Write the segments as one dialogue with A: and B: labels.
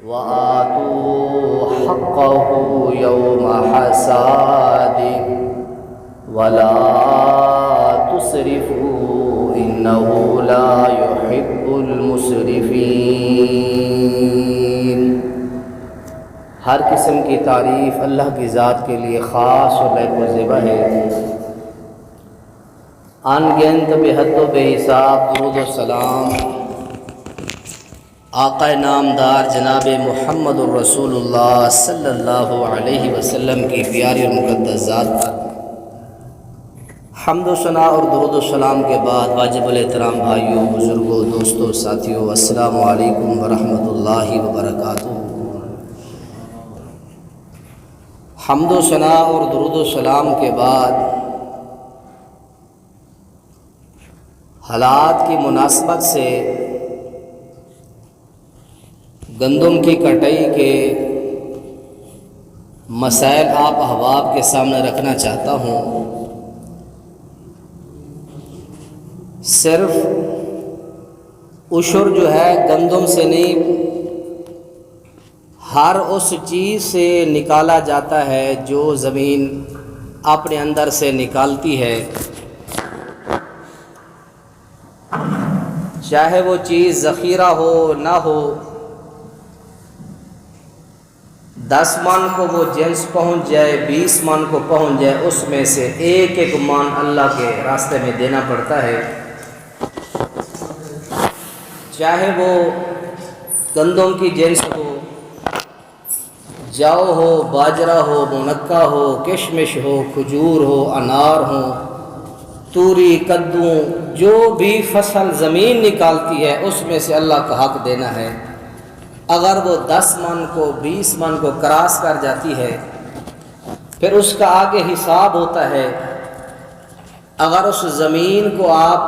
A: وآتوا حقه يوم حساده ولا تسرفوا إنه لا يحب المسرفين۔ ہر قسم کی تعریف اللہ کی ذات کے لیے خاص اور لائق و زیبا ہے۔ ان گنت بے حد و بے حساب درود و سلام آقا نامدار جناب محمد الرسول اللہ صلی اللہ علیہ وسلم کی پیاری اور مقدس ذات پر حمد و ثنا اور درود و سلام کے بعد واجب الاحترام بھائیوں، بزرگوں، دوستوں، ساتھیوں، السلام علیکم ورحمۃ اللہ وبرکاتہ۔ حمد و ثنا اور درود و سلام کے بعد حالات کی مناسبت سے گندم کی کٹائی کے مسائل آپ احباب کے سامنے رکھنا چاہتا ہوں۔ صرف عشر جو ہے گندم سے نہیں، ہر اس چیز سے نکالا جاتا ہے جو زمین اپنے اندر سے نکالتی ہے، چاہے وہ چیز ذخیرہ ہو نہ ہو۔ 10 من کو وہ جنس پہنچ جائے، 20 من کو پہنچ جائے، اس میں سے ایک ایک من اللہ کے راستے میں دینا پڑتا ہے، چاہے وہ گندم کی جنس ہو، جو ہو، باجرہ ہو، منقع ہو، کشمش ہو، کھجور ہو، انار ہو، توری، کدو، جو بھی فصل زمین نکالتی ہے اس میں سے اللہ کا حق دینا ہے۔ اگر وہ 10 من کو 20 من کو کراس کر جاتی ہے پھر اس کا آگے حساب ہوتا ہے۔ اگر اس زمین کو آپ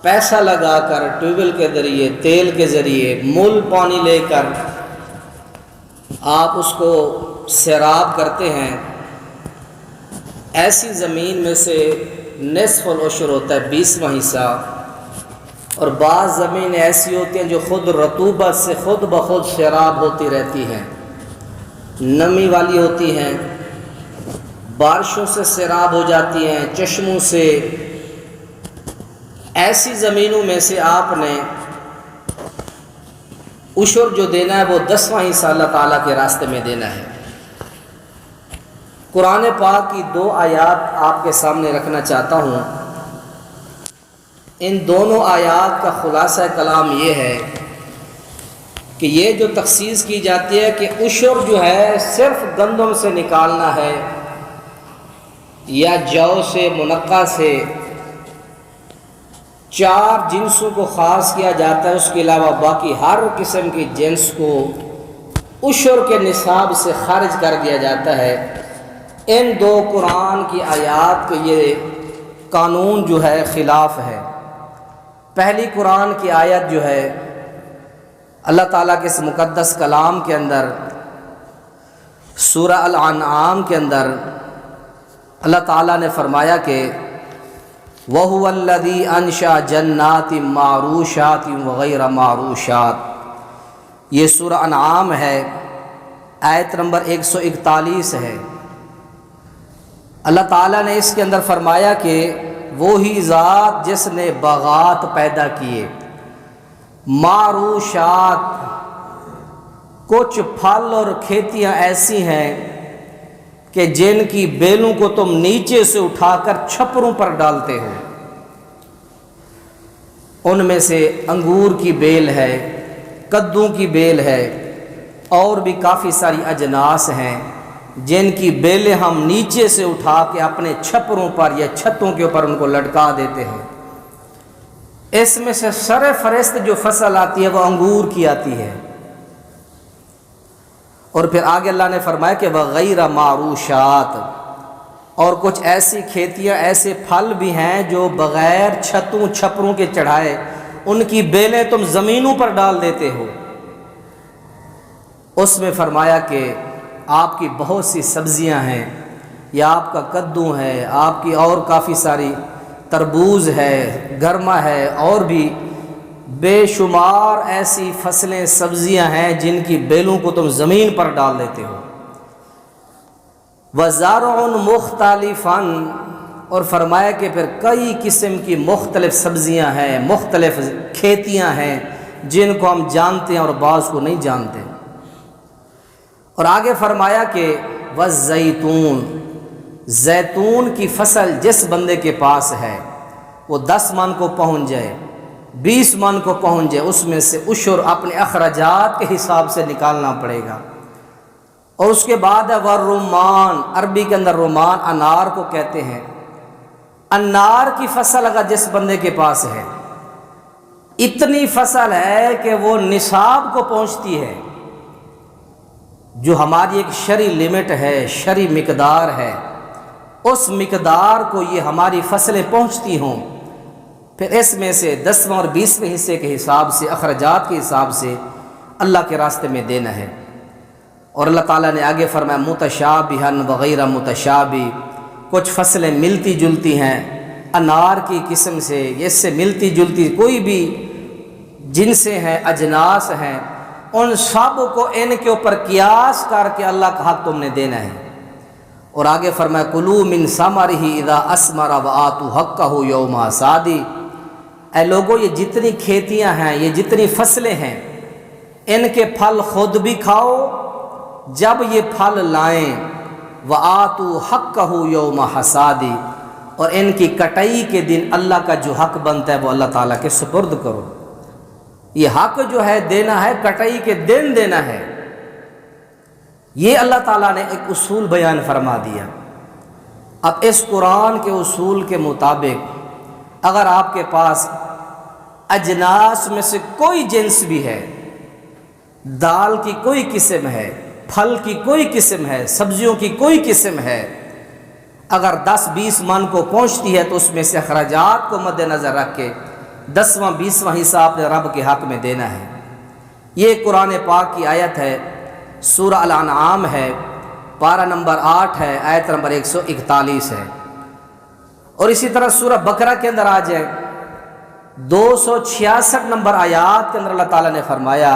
A: پیسہ لگا کر ٹیوب ویل کے ذریعے، تیل کے ذریعے، مول پانی لے کر آپ اس کو سیراب کرتے ہیں، ایسی زمین میں سے نصف العشر ہوتا ہے، 20واں حصہ۔ اور بعض زمینیں ایسی ہوتی ہیں جو خود رطوبت سے خود بخود سیراب ہوتی رہتی ہیں، نمی والی ہوتی ہیں، بارشوں سے سیراب ہو جاتی ہیں، چشموں سے۔ ایسی زمینوں میں سے آپ نے عشر جو دینا ہے وہ 10واں حصہ اللہ تعالیٰ کے راستے میں دینا ہے۔ قرآن پاک کی 2 آیات آپ کے سامنے رکھنا چاہتا ہوں۔ ان دونوں آیات کا خلاصہ کلام یہ ہے کہ یہ جو تخصیص کی جاتی ہے کہ عشر جو ہے صرف گندم سے نکالنا ہے یا جو سے، منقع سے، 4 جنسوں کو خاص کیا جاتا ہے، اس کے علاوہ باقی ہر قسم کی جنس کو عشر کے نصاب سے خارج کر دیا جاتا ہے۔ ان 2 قرآن کی آیات کے یہ قانون جو ہے خلاف ہے۔ پہلی قرآن کی آیت جو ہے اللہ تعالیٰ کے اس مقدس کلام کے اندر سورہ الانعام کے اندر اللہ تعالیٰ نے فرمایا کہ وَهُوَ الَّذِي أَنشَأَ جَنَّاتٍ مَّعْرُوشَاتٍ وَغَيْرَ مَعْرُوشَاتٍ، یہ سورہ انعام ہے، آیت نمبر 141 ہے۔ اللہ تعالیٰ نے اس کے اندر فرمایا کہ وہی ذات جس نے باغات پیدا کیے، معروشات، کچھ پھل اور کھیتیاں ایسی ہیں کہ جن کی بیلوں کو تم نیچے سے اٹھا کر چھپروں پر ڈالتے ہو، ان میں سے انگور کی بیل ہے، کدو کی بیل ہے، اور بھی کافی ساری اجناس ہیں جن کی بیلیں ہم نیچے سے اٹھا کے اپنے چھپروں پر یا چھتوں کے اوپر ان کو لٹکا دیتے ہیں۔ اس میں سے سر فہرست جو فصل آتی ہے وہ انگور کی آتی ہے۔ اور پھر آگے اللہ نے فرمایا کہ وغیر معروشات، اور کچھ ایسی کھیتیاں، ایسے پھل بھی ہیں جو بغیر چھتوں چھپروں کے چڑھائے ان کی بیلیں تم زمینوں پر ڈال دیتے ہو۔ اس میں فرمایا کہ آپ کی بہت سی سبزیاں ہیں، یا آپ کا کدو ہے، آپ کی اور کافی ساری تربوز ہے، گرما ہے، اور بھی بے شمار ایسی فصلیں سبزیاں ہیں جن کی بیلوں کو تم زمین پر ڈال دیتے ہو۔ وَزَرْعٌ مُخْتَلِفًا، اور فرمایا کہ پھر کئی قسم کی مختلف سبزیاں ہیں، مختلف کھیتیاں ہیں جن کو ہم جانتے ہیں اور بعض کو نہیں جانتے۔ اور آگے فرمایا کہ وَالزَّيْتُونَ، زیتون کی فصل جس بندے کے پاس ہے وہ 10 من کو پہنچ جائے، 20 من کو پہنچ جائے، اس میں سے عشر اپنے اخراجات کے حساب سے نکالنا پڑے گا۔ اور اس کے بعد ہے والرمان، عربی کے اندر رمان انار کو کہتے ہیں۔ انار کی فصل اگر جس بندے کے پاس ہے، اتنی فصل ہے کہ وہ نصاب کو پہنچتی ہے، جو ہماری ایک شرعی لمٹ ہے، شرعی مقدار ہے، اس مقدار کو یہ ہماری فصلیں پہنچتی ہوں، پھر اس میں سے 10واں اور 20ویں حصے کے حساب سے، اخراجات کے حساب سے اللہ کے راستے میں دینا ہے۔ اور اللہ تعالیٰ نے آگے فرمایا متشابہن وغیرہ متشابہ، کچھ فصلیں ملتی جلتی ہیں انار کی قسم سے، اس سے ملتی جلتی کوئی بھی جن سے ہیں، اجناس ہیں، ان سب کو ان کے اوپر قیاس کر کے اللہ کا حق تم نے دینا ہے۔ اور آگے فرمایا کلوا من ثمرہ اذا اثمر وآتوا حقہ یوم حصادہ، اے لوگو یہ جتنی کھیتیاں ہیں، یہ جتنی فصلیں ہیں، ان کے پھل خود بھی کھاؤ جب یہ پھل لائیں، وآتوا حقہ یوم حصادہ، اور ان کی کٹائی کے دن اللہ کا جو حق بنتا ہے وہ اللہ تعالیٰ کے سپرد کرو۔ یہ حق جو ہے دینا ہے، کٹائی کے دن دینا ہے۔ یہ اللہ تعالیٰ نے ایک اصول بیان فرما دیا۔ اب اس قرآن کے اصول کے مطابق اگر آپ کے پاس اجناس میں سے کوئی جنس بھی ہے، دال کی کوئی قسم ہے، پھل کی کوئی قسم ہے، سبزیوں کی کوئی قسم ہے، اگر 10-20 من کو پہنچتی ہے تو اس میں سے اخراجات کو مد نظر رکھ کے 10واں 20واں حصہ آپ نے رب کے حق میں دینا ہے۔ یہ قرآن پاک کی آیت ہے، سورہ الانعام ہے، پارہ نمبر 8 ہے، آیت نمبر 141 ہے۔ اور اسی طرح سورہ بقرہ کے اندر آ جائے 266 نمبر آیات کے اندر اللہ تعالیٰ نے فرمایا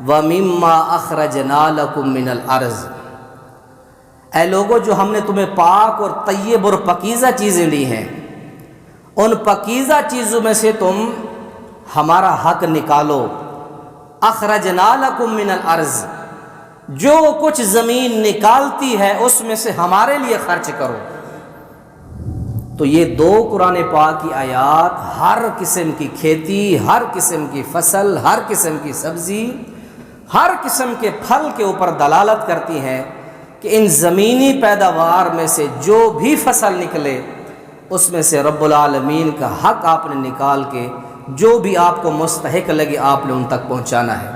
A: وَمِمَّا أَخْرَجْنَا لَكُم مِّنَ الْأَرْضِ، اے لوگو جو ہم نے تمہیں پاک اور طیب اور پاکیزہ چیزیں دی ہیں، ان پاکیزہ چیزوں میں سے تم ہمارا حق نکالو۔ اخرجنا لکم من الارض، جو کچھ زمین نکالتی ہے اس میں سے ہمارے لیے خرچ کرو۔ تو یہ 2 قرآن پاک کی آیات ہر قسم کی کھیتی، ہر قسم کی فصل، ہر قسم کی سبزی، ہر قسم کے پھل کے اوپر دلالت کرتی ہیں کہ ان زمینی پیداوار میں سے جو بھی فصل نکلے اس میں سے رب العالمین کا حق آپ نے نکال کے جو بھی آپ کو مستحق لگے آپ نے ان تک پہنچانا ہے۔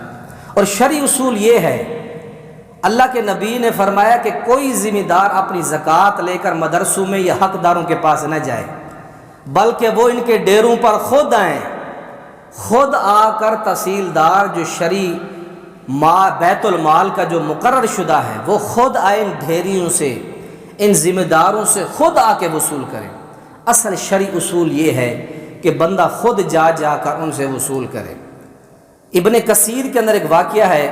A: اور شرعی اصول یہ ہے، اللہ کے نبی نے فرمایا کہ کوئی ذمہ دار اپنی زکوٰۃ لے کر مدرسوں میں یا حقداروں کے پاس نہ جائے، بلکہ وہ ان کے ڈیروں پر خود آئیں، خود آ کر تحصیلدار جو شرعی بیت المال کا جو مقرر شدہ ہے وہ خود آئے، ان ڈھیریوں سے، ان ذمہ داروں سے خود آ کے وصول کریں۔ اصل شرعی اصول یہ ہے کہ بندہ خود جا جا کر ان سے وصول کرے۔ ابن کثیر کے اندر ایک واقعہ ہے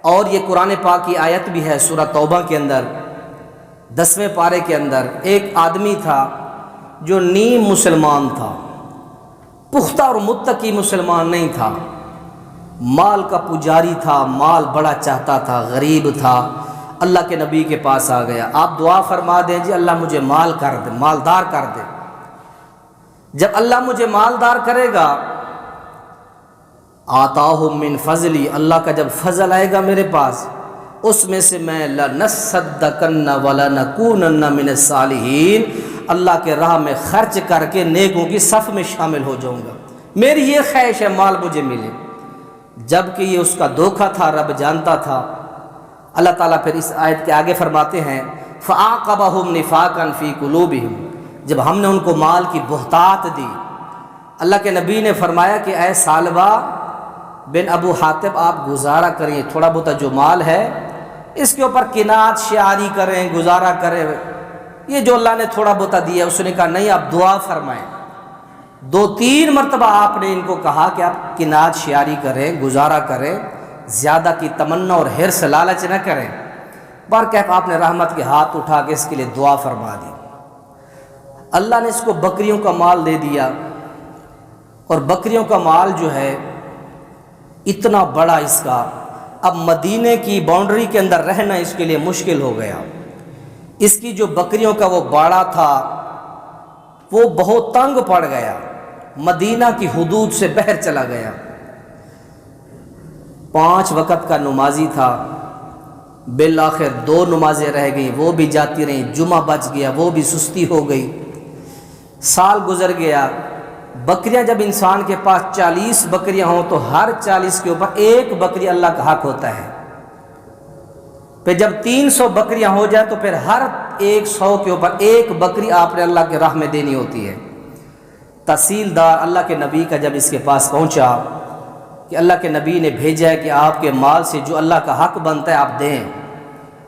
A: اور یہ قرآن پاک کی آیت بھی ہے، سورہ توبہ کے اندر 10ویں پارے کے اندر ایک آدمی تھا جو نیم مسلمان تھا، پختہ اور متقی مسلمان نہیں تھا، مال کا پجاری تھا، مال بڑا چاہتا تھا، غریب تھا، اللہ کے نبی کے پاس آ گیا، آپ دعا فرما دیں جی اللہ مجھے مال کر دے، مالدار کر دے۔ جب اللہ مجھے مالدار کرے گا، آتاہم من فضلی، اللہ کا جب فضل آئے گا میرے پاس، اس میں سے میں لنصدقن ولنکونن من الصالحین، اللہ کے راہ میں خرچ کر کے نیکوں کی صف میں شامل ہو جاؤں گا، میری یہ خواہش ہے مال مجھے ملے۔ جبکہ یہ اس کا دھوکہ تھا، رب جانتا تھا۔ اللہ تعالیٰ پھر اس آیت کے آگے فرماتے ہیں فَعَاقَبَهُمْ نِفَاقًا فِي قُلُوبِهِمْ، جب ہم نے ان کو مال کی بہتات دی، اللہ کے نبی نے فرمایا کہ اے سالبہ بن ابو حاتب آپ گزارا کریں، تھوڑا بہت جو مال ہے اس کے اوپر قناعت شعاری کریں، گزارا کریں، یہ جو اللہ نے تھوڑا بہت دیا۔ اس نے کہا نہیں، آپ دعا فرمائیں، 2-3 مرتبہ آپ نے ان کو کہا کہ آپ قناعت شیاری کریں، گزارا کریں، زیادہ کی تمنا اور حرص لالچ نہ کریں۔ برکیف آپ نے رحمت کے ہاتھ اٹھا کے اس کے لیے دعا فرما دی۔ اللہ نے اس کو بکریوں کا مال دے دیا، اور بکریوں کا مال جو ہے اتنا بڑا اس کا، اب مدینے کی باؤنڈری کے اندر رہنا اس کے لیے مشکل ہو گیا۔ اس کی جو بکریوں کا وہ باڑا تھا وہ بہت تنگ پڑ گیا، مدینہ کی حدود سے باہر چلا گیا۔ 5 وقت کا نمازی تھا، بالآخر 2 نمازیں رہ گئیں، وہ بھی جاتی رہیں، جمعہ بچ گیا، وہ بھی سستی ہو گئی۔ سال گزر گیا، بکریاں جب انسان کے پاس 40 بکریاں ہوں تو ہر 40 کے اوپر 1 بکری اللہ کا حق ہوتا ہے۔ پھر جب 300 بکریاں ہو جائے تو پھر ہر 100 کے اوپر 1 بکری آپ نے اللہ کے راہ میں دینی ہوتی ہے۔ تحصیلدار اللہ کے نبی کا جب اس کے پاس پہنچا کہ اللہ کے نبی نے بھیجا ہے کہ آپ کے مال سے جو اللہ کا حق بنتا ہے آپ دیں،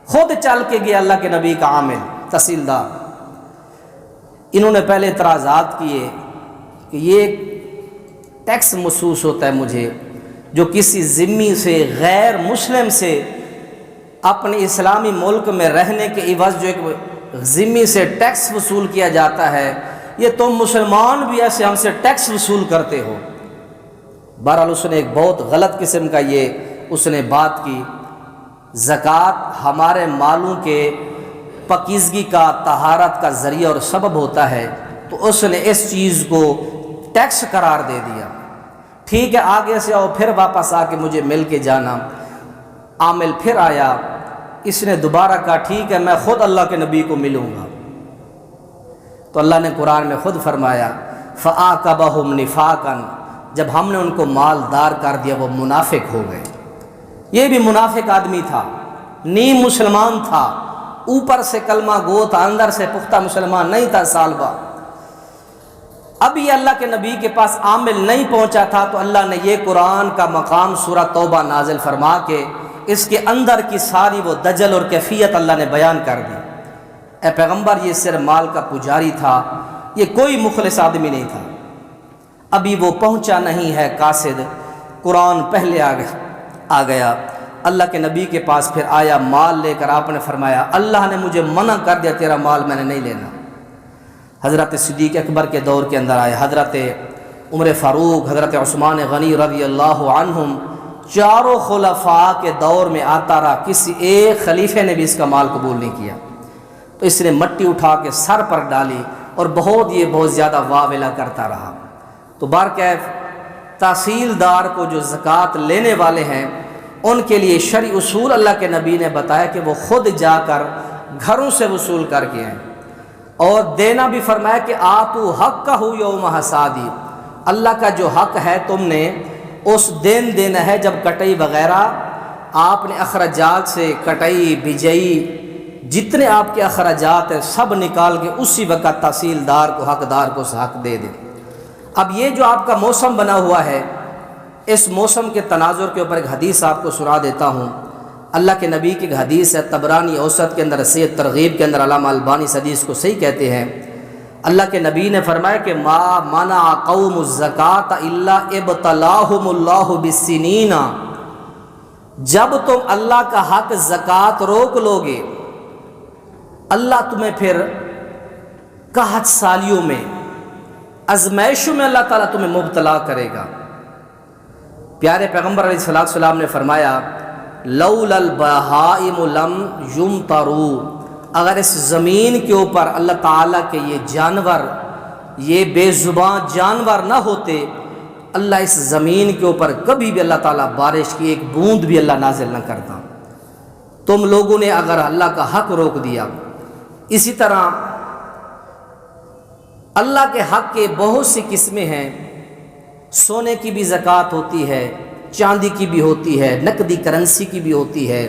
A: خود چل کے گیا اللہ کے نبی کا عامل تحصیلدار۔ انہوں نے پہلے اعتراضات کیے کہ یہ ٹیکس محسوس ہوتا ہے مجھے، جو کسی ذمی سے، غیر مسلم سے اپنے اسلامی ملک میں رہنے کے عوض جو ایک ذمی سے ٹیکس وصول کیا جاتا ہے، یہ تم مسلمان بھی ایسے ہم سے ٹیکس وصول کرتے ہو۔ بہرحال اس نے ایک بہت غلط قسم کا اس نے بات کی۔ زکوٰۃ ہمارے مالوں کے پاکیزگی کا، طہارت کا ذریعہ اور سبب ہوتا ہے، تو اس نے اس چیز کو ٹیکس قرار دے دیا۔ ٹھیک ہے، آگے سے آؤ، پھر واپس آ کے مجھے مل کے جانا۔ عامل پھر آیا، اس نے دوبارہ کہا ٹھیک ہے میں خود اللہ کے نبی کو ملوں گا۔ تو اللہ نے قرآن میں خود فرمایا فَآقَبَهُمْ نِفَاقًا، جب ہم نے ان کو مالدار کر دیا وہ منافق ہو گئے۔ یہ بھی منافق آدمی تھا، نیم مسلمان تھا، اوپر سے کلمہ گو تھا، اندر سے پختہ مسلمان نہیں تھا سالبہ۔ اب یہ اللہ کے نبی کے پاس عامل نہیں پہنچا تھا تو اللہ نے یہ قرآن کا مقام سورہ توبہ نازل فرما کے اس کے اندر کی ساری وہ دجل اور کیفیت اللہ نے بیان کر دی۔ اے پیغمبر، یہ صرف مال کا پجاری تھا، یہ کوئی مخلص آدمی نہیں تھا۔ ابھی وہ پہنچا نہیں ہے قاصد، قرآن پہلے آ گیا۔ اللہ کے نبی کے پاس پھر آیا مال لے کر، آپ نے فرمایا اللہ نے مجھے منع کر دیا، تیرا مال میں نے نہیں لینا۔ حضرت صدیق اکبر کے دور کے اندر آئے، حضرت عمر فاروق، حضرت عثمان غنی رضی اللہ عنہم، چاروں خلفاء کے دور میں آتا رہا، کسی ایک خلیفے نے بھی اس کا مال قبول نہیں کیا۔ تو اس نے مٹی اٹھا کے سر پر ڈالی اور بہت زیادہ واویلا کرتا رہا۔ تو بہرکیف تحصیلدار کو جو زکوٰۃ لینے والے ہیں ان کے لیے شرعی اصول اللہ کے نبی نے بتایا کہ وہ خود جا کر گھروں سے وصول کر کے آئیں، اور دینا بھی فرمایا کہ آتو حقہ یوم حصادی، اللہ کا جو حق ہے تم نے اس دن دینا ہے جب کٹائی وغیرہ آپ نے اخراجات سے کٹائی بجائی جتنے آپ کے اخراجات ہیں سب نکال کے اسی وقت تحصیلدار کو، حقدار کو حق دے دیں۔ اب یہ جو آپ کا موسم بنا ہوا ہے، اس موسم کے تناظر کے اوپر ایک حدیث آپ کو سنا دیتا ہوں۔ اللہ کے نبی کی حدیث ہے، طبرانی اوسط کے اندر، سید ترغیب کے اندر علامہ البانی اس حدیث کو صحیح کہتے ہیں۔ اللہ کے نبی نے فرمایا کہ ما منع قوم الزکاۃ الا ابتلاہم اللہ بالسنین، جب تم اللہ کا حق زکوٰۃ روک لو گے اللہ تمہیں پھر قحط سالیوں میں، ازمائشوں میں اللہ تعالیٰ تمہیں مبتلا کرے گا۔ پیارے پیغمبر علیہ السلام نے فرمایا لولا البہائم لم یمطروا، اگر اس زمین کے اوپر اللہ تعالیٰ کے یہ جانور، یہ بے زبان جانور نہ ہوتے، اللہ اس زمین کے اوپر کبھی بھی اللہ تعالیٰ بارش کی ایک بوند بھی اللہ نازل نہ کرتا۔ تم لوگوں نے اگر اللہ کا حق روک دیا۔ اسی طرح اللہ کے حق کے بہت سی قسمیں ہیں، سونے کی بھی زکوٰۃ ہوتی ہے، چاندی کی بھی ہوتی ہے، نقدی کرنسی کی بھی ہوتی ہے،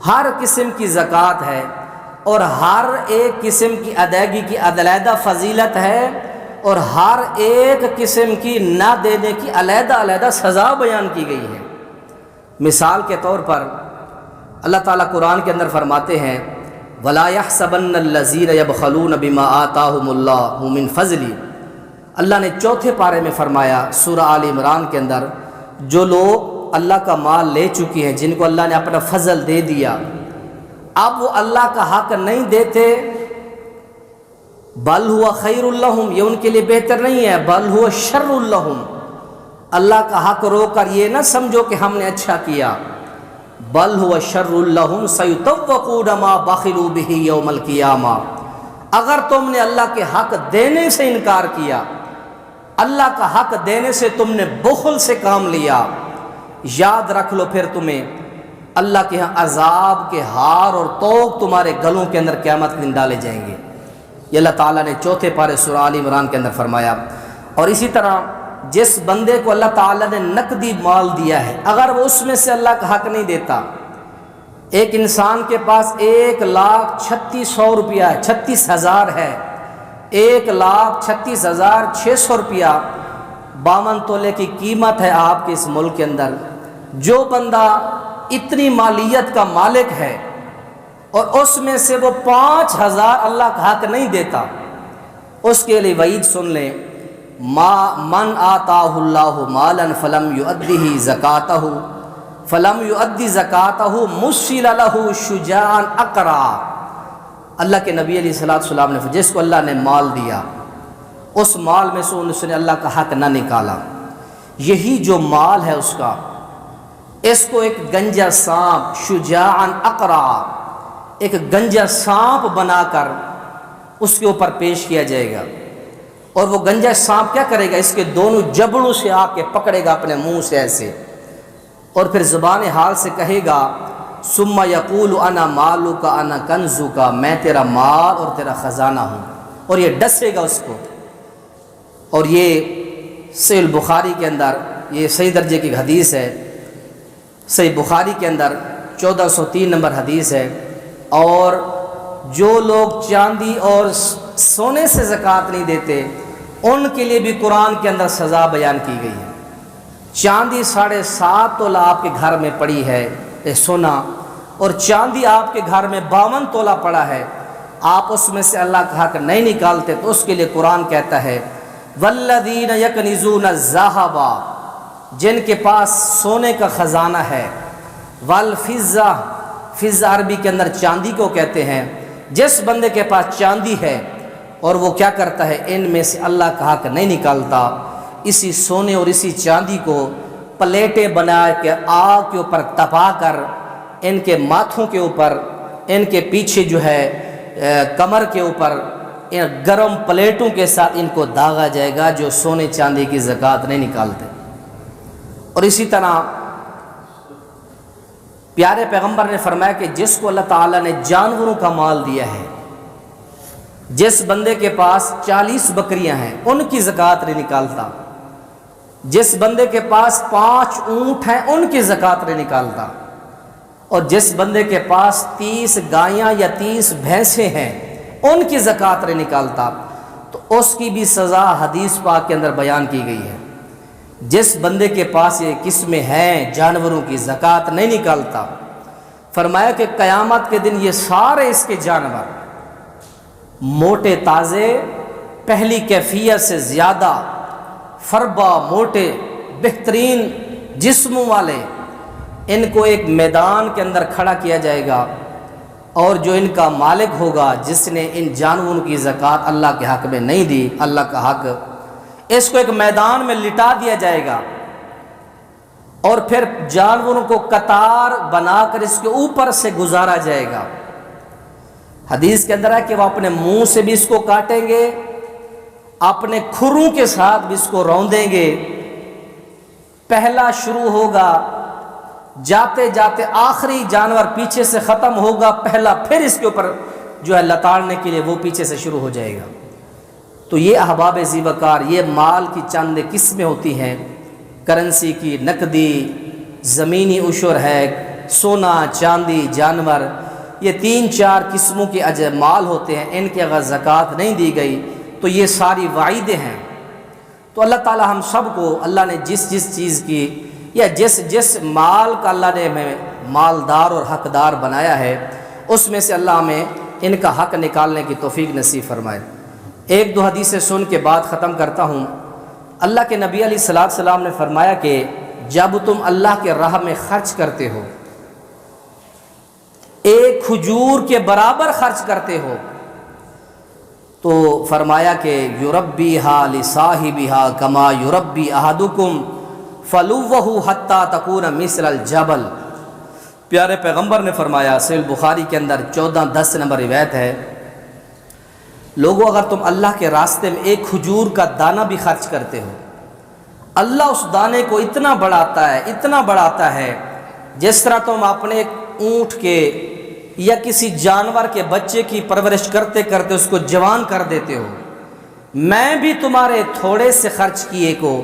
A: ہر قسم کی زکوٰۃ ہے، اور ہر ایک قسم کی ادائیگی کی علیحدہ فضیلت ہے، اور ہر ایک قسم کی نہ دینے کی علیحدہ سزا بیان کی گئی ہے۔ مثال کے طور پر اللہ تعالیٰ قرآن کے اندر فرماتے ہیں وَلَا يَحْسَبَنَّ الَّذِينَ يَبْخَلُونَ بِمَا آتَاهُمُ اللَّهُ مِنْ فَضْلِهِ، اللہ نے چوتھے پارے میں فرمایا سورہ آل عمران کے اندر، جو لوگ اللہ کا مال لے چکے ہیں، جن کو اللہ نے اپنا فضل دے دیا، اب وہ اللہ کا حق نہیں دیتے، بل ہوا خیر لہم، یہ ان کے لیے بہتر نہیں ہے، بل ہوا شر لہم، اللہ کا حق رو کر یہ نہ سمجھو کہ ہم نے اچھا کیا، بل ہوا شر لہم سیطوقون ما بخلوا بہ یوم القیامہ، اگر تم نے اللہ کے حق دینے سے انکار کیا، اللہ کا حق دینے سے تم نے بخل سے کام لیا، یاد رکھ لو پھر تمہیں اللہ کے ہاں عذاب کے ہار اور توق تمہارے گلوں کے اندر قیامت کے دن ڈالے جائیں گے۔ یہ اللہ تعالیٰ نے چوتھے پارے سورہ آل عمران کے اندر فرمایا۔ اور اسی طرح جس بندے کو اللہ تعالیٰ نے نقدی مال دیا ہے، اگر وہ اس میں سے اللہ کا حق نہیں دیتا، ایک انسان کے پاس 1,36,000 روپیہ ہے، 36,000 ہے، 1,36,600 روپیہ 52 تولے کی قیمت ہے آپ کے اس ملک کے اندر۔ جو بندہ اتنی مالیت کا مالک ہے اور اس میں سے وہ 5,000 اللہ کا حق نہیں دیتا، اس کے لیے وعید سن لیں، من آتاہ اللہ مالا فلم یؤدہ زکاتہ فلم یؤدی زکاتہ مسل لہ شجاعا اقرع۔ اللہ کے نبی علیہ السلام نے جس کو اللہ نے مال دیا، اس مال میں سے اس نے اللہ کا حق نہ نکالا، یہی جو مال ہے اس کا، اس کو ایک گنجا سانپ شجاعا اقرع، ایک گنجا سانپ بنا کر اس کے اوپر پیش کیا جائے گا، اور وہ گنجا سانپ کیا کرے گا، اس کے دونوں جبڑوں سے آ کے پکڑے گا اپنے منہ سے ایسے، اور پھر زبان حال سے کہے گا ثم یقول انا مالک انا کنزک، میں تیرا مال اور تیرا خزانہ ہوں، اور یہ ڈسے گا اس کو۔ اور یہ صحیح بخاری کے اندر، یہ صحیح درجے کی حدیث ہے، صحیح بخاری کے اندر 1403 نمبر حدیث ہے۔ اور جو لوگ چاندی اور سونے سے زکوٰۃ نہیں دیتے، ان کے لیے بھی قرآن کے اندر سزا بیان کی گئی ہے۔ چاندی 7.5 تولہ آپ کے گھر میں پڑی ہے سونا، اور چاندی آپ کے گھر میں 52 تولہ پڑا ہے، آپ اس میں سے اللہ کا حق نہیں نکالتے، تو اس کے لیے قرآن کہتا ہے والذین یکنزون الذھب، جن کے پاس سونے کا خزانہ ہے، والفضہ، فضہ عربی کے اندر چاندی کو کہتے ہیں، جس بندے کے پاس چاندی ہے اور وہ کیا کرتا ہے، ان میں سے اللہ کا حق نہیں نکالتا، اسی سونے اور اسی چاندی کو پلیٹیں بنا کے آگ کے اوپر تپا کر ان کے ماتھوں کے اوپر، ان کے پیچھے جو ہے کمر کے اوپر ان گرم پلیٹوں کے ساتھ ان کو داغا جائے گا، جو سونے چاندی کی زکوٰۃ نہیں نکالتے۔ اور اسی طرح پیارے پیغمبر نے فرمایا کہ جس کو اللہ تعالیٰ نے جانوروں کا مال دیا ہے، جس بندے کے پاس 40 بکریاں ہیں، ان کی زکوٰۃ نہیں نکالتا، جس بندے کے پاس 5 اونٹ ہیں، ان کی زکوٰۃ نہیں نکالتا، اور جس بندے کے پاس 30 گایاں یا 30 بھینسیں ہیں، ان کی زکوٰۃ نہیں نکالتا، تو اس کی بھی سزا حدیث پاک کے اندر بیان کی گئی ہے۔ جس بندے کے پاس یہ قسمیں ہیں جانوروں کی، زکوٰۃ نہیں نکالتا، فرمایا کہ قیامت کے دن یہ سارے اس کے جانور موٹے تازے، پہلی کیفیت سے زیادہ فربا، موٹے، بہترین جسموں والے، ان کو ایک میدان کے اندر کھڑا کیا جائے گا، اور جو ان کا مالک ہوگا، جس نے ان جانوروں کی زکوٰۃ اللہ کے حق میں نہیں دی، اللہ کا حق، اس کو ایک میدان میں لٹا دیا جائے گا، اور پھر جانوروں کو قطار بنا کر اس کے اوپر سے گزارا جائے گا۔ حدیث کے اندر ہے کہ وہ اپنے منہ سے بھی اس کو کاٹیں گے، اپنے کھروں کے ساتھ بھی اس کو روندیں گے، پہلا شروع ہوگا، جاتے جاتے آخری جانور پیچھے سے ختم ہوگا، پہلا پھر اس کے اوپر جو ہے لتاڑنے کے لیے وہ پیچھے سے شروع ہو جائے گا۔ تو یہ احباب ذی وقار، یہ مال کی چند قسمیں ہوتی ہیں، کرنسی کی، نقدی، زمینی عشر ہے، سونا، چاندی، جانور، یہ 3-4 قسموں کے مال ہوتے ہیں، ان کی اگر زکوٰۃ نہیں دی گئی تو یہ ساری وعیدیں ہیں۔ تو اللہ تعالی ہم سب کو، اللہ نے جس چیز کی یا جس مال کا اللہ نے ہمیں مالدار اور حقدار بنایا ہے، اس میں سے اللہ ہمیں ان کا حق نکالنے کی توفیق نصیب فرمائے۔ ایک دو حدیثیں سن کے بعد ختم کرتا ہوں۔ اللہ کے نبی علیہ الصلوۃ والسلام نے فرمایا کہ جب تم اللہ کے راہ میں خرچ کرتے ہو، ایک کھجور کے برابر خرچ کرتے ہو، تو فرمایا کہ یربیہا لصاحبہا کما یربی احدکم فلوہ حتی تکون مثل الجبل۔ پیارے پیغمبر نے فرمایا، صحیح بخاری کے اندر 1410 نمبر روایت ہے، لوگوں اگر تم اللہ کے راستے میں ایک کھجور کا دانہ بھی خرچ کرتے ہو، اللہ اس دانے کو اتنا بڑھاتا ہے جس طرح تم اپنے اونٹ کے یا کسی جانور کے بچے کی پرورش کرتے کرتے اس کو جوان کر دیتے ہو، میں بھی تمہارے تھوڑے سے خرچ کیے کو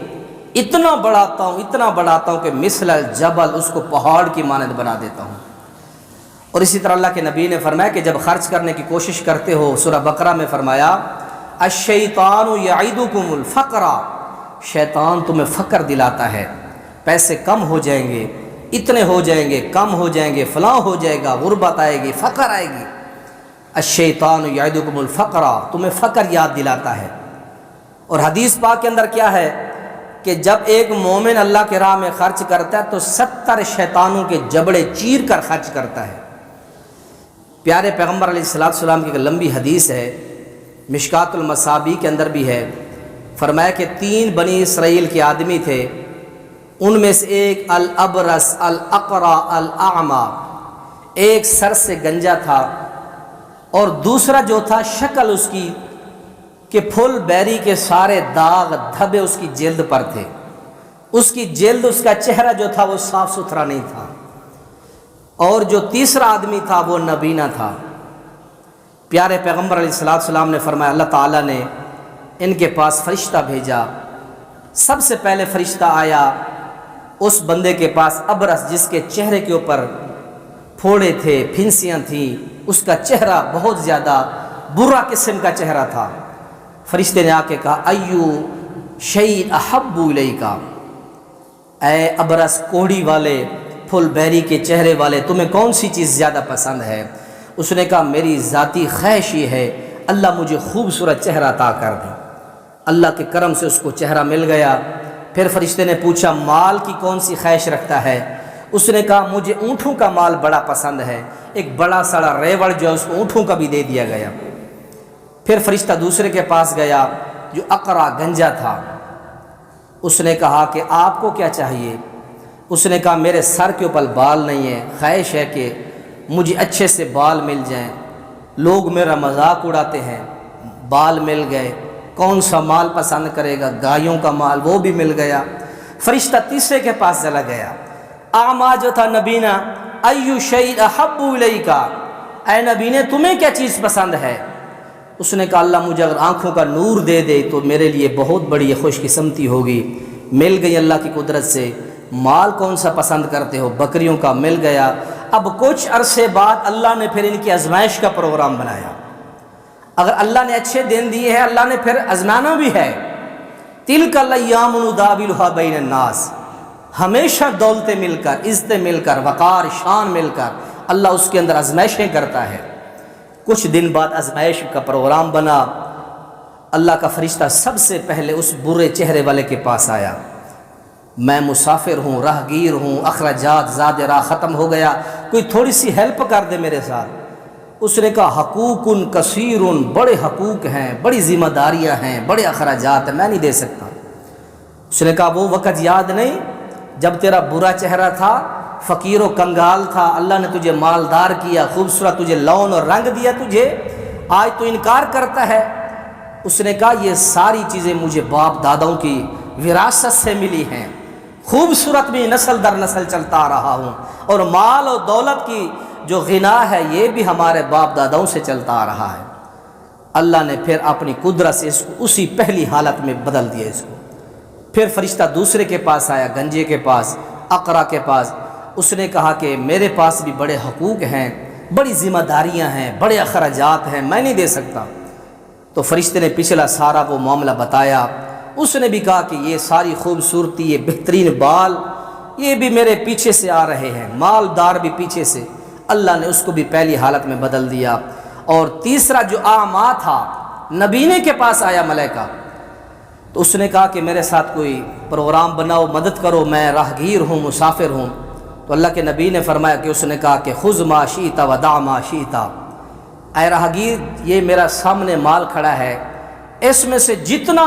A: اتنا بڑھاتا ہوں کہ مثل الجبل، اس کو پہاڑ کی مانند بنا دیتا ہوں۔ اور اسی طرح اللہ کے نبی نے فرمایا کہ جب خرچ کرنے کی کوشش کرتے ہو، سورہ بقرہ میں فرمایا الشیطان یعدکم الفقر، شیطان تمہیں فقر دلاتا ہے، پیسے کم ہو جائیں گے، اتنے ہو جائیں گے، کم ہو جائیں گے، فلاں ہو جائے گا، غربت آئے گی، فقر آئے گی۔ الشیطان یعدکم الفقر، تمہیں فقر یاد دلاتا ہے۔ اور حدیث پاک کے اندر کیا ہے کہ جب ایک مومن اللہ کے راہ میں خرچ کرتا ہے تو 70 شیطانوں کے جبڑے چیر کر خرچ کرتا ہے۔ پیارے پیغمبر علیہ الصلوۃ والسلام کی ایک لمبی حدیث ہے، مشکات المصابیح کے اندر بھی ہے، فرمایا کہ 3 بنی اسرائیل کے آدمی تھے، ان میں سے ایک الابرس الاقرع الاعمى، ایک سر سے گنجا تھا، اور دوسرا جو تھا شکل اس کی کہ پھل بیری کے سارے داغ دھبے اس کی جلد پر تھے، اس کی جلد، اس کا چہرہ جو تھا وہ صاف ستھرا نہیں تھا، اور جو تیسرا آدمی تھا وہ نبینا تھا۔ پیارے پیغمبر علیہ الصلوۃ والسلام نے فرمایا اللہ تعالیٰ نے ان کے پاس فرشتہ بھیجا، سب سے پہلے فرشتہ آیا اس بندے کے پاس ابرس، جس کے چہرے کے اوپر پھوڑے تھے، پھنسیاں تھیں، اس کا چہرہ بہت زیادہ برا قسم کا چہرہ تھا۔ فرشتے نے آ کے کہا ایو شیء احب الیک، اے ابرس کوڑی والے، پھل بیری کے چہرے والے، تمہیں کون سی چیز زیادہ پسند ہے؟ اس نے کہا میری ذاتی خواہش یہ ہے اللہ مجھے خوبصورت چہرہ عطا کر دے۔ اللہ کے کرم سے اس کو چہرہ مل گیا۔ پھر فرشتے نے پوچھا مال کی کون سی خواہش رکھتا ہے؟ اس نے کہا مجھے اونٹوں کا مال بڑا پسند ہے۔ ایک بڑا سڑا ریوڑ جو اس کو اونٹوں کا بھی دے دیا گیا۔ پھر فرشتہ دوسرے کے پاس گیا جو اقرع گنجا تھا، اس نے کہا کہ آپ کو کیا چاہیے؟ اس نے کہا میرے سر کے اوپر بال نہیں ہے، خواہش ہے کہ مجھے اچھے سے بال مل جائیں، لوگ میرا مذاق اڑاتے ہیں۔ بال مل گئے۔ کون سا مال پسند کرے گا؟ گایوں کا مال، وہ بھی مل گیا۔ فرشتہ تیسرے کے پاس چلا گیا، اعمیٰ جو تھا نبینا، ایو شیء احب الیک، اے نبینے تمہیں کیا چیز پسند ہے؟ اس نے کہا اللہ مجھے اگر آنکھوں کا نور دے دے تو میرے لیے بہت بڑی خوش قسمتی ہوگی۔ مل گئی اللہ کی قدرت سے۔ مال کون سا پسند کرتے ہو؟ بکریوں کا، مل گیا۔ اب کچھ عرصے بعد اللہ نے پھر ان کی آزمائش کا پروگرام بنایا۔ اگر اللہ نے اچھے دن دیے ہیں اللہ نے پھر آزمانا بھی ہے۔ تلک الایام نداولها بین الناس، ہمیشہ دولتیں مل کر، عزتیں مل کر، وقار شان مل کر اللہ اس کے اندر آزمائشیں کرتا ہے۔ کچھ دن بعد آزمائش کا پروگرام بنا۔ اللہ کا فرشتہ سب سے پہلے اس برے چہرے والے کے پاس آیا، میں مسافر ہوں، راہگیر ہوں، اخراجات زاد راہ ختم ہو گیا، کوئی تھوڑی سی ہیلپ کر دے میرے ساتھ۔ اس نے کہا حقوق کثیر، بڑے حقوق ہیں، بڑی ذمہ داریاں ہیں، بڑے اخراجات ہیں، میں نہیں دے سکتا۔ اس نے کہا وہ وقت یاد نہیں جب تیرا برا چہرہ تھا، فقیر و کنگال تھا، اللہ نے تجھے مالدار کیا، خوبصورت تجھے لون اور رنگ دیا تجھے، آج تو انکار کرتا ہے۔ اس نے کہا یہ ساری چیزیں مجھے باپ داداؤں کی وراثت سے ملی ہیں، خوبصورت بھی نسل در نسل چلتا آ رہا ہوں، اور مال و دولت کی جو غنا ہے یہ بھی ہمارے باپ داداؤں سے چلتا آ رہا ہے۔ اللہ نے پھر اپنی قدرت سے اس کو اسی پہلی حالت میں بدل دیا اس کو۔ پھر فرشتہ دوسرے کے پاس آیا، گنجے کے پاس، اقرع کے پاس۔ اس نے کہا کہ میرے پاس بھی بڑے حقوق ہیں، بڑی ذمہ داریاں ہیں، بڑے اخراجات ہیں، میں نہیں دے سکتا۔ تو فرشتے نے پچھلا سارا وہ معاملہ بتایا۔ اس نے بھی کہا کہ یہ ساری خوبصورتی، یہ بہترین بال، یہ بھی میرے پیچھے سے آ رہے ہیں، مالدار بھی پیچھے سے۔ اللہ نے اس کو بھی پہلی حالت میں بدل دیا۔ اور تیسرا جو اعمیٰ تھا، نبینے کے پاس آیا ملائکہ، تو اس نے کہا کہ میرے ساتھ کوئی پروگرام بناؤ، مدد کرو، میں راہگیر ہوں، مسافر ہوں۔ تو اللہ کے نبی نے فرمایا کہ اس نے کہا کہ خذ ما شئت ودع ما شئت، اے راہگیر یہ میرا سامنے مال کھڑا ہے، اس میں سے جتنا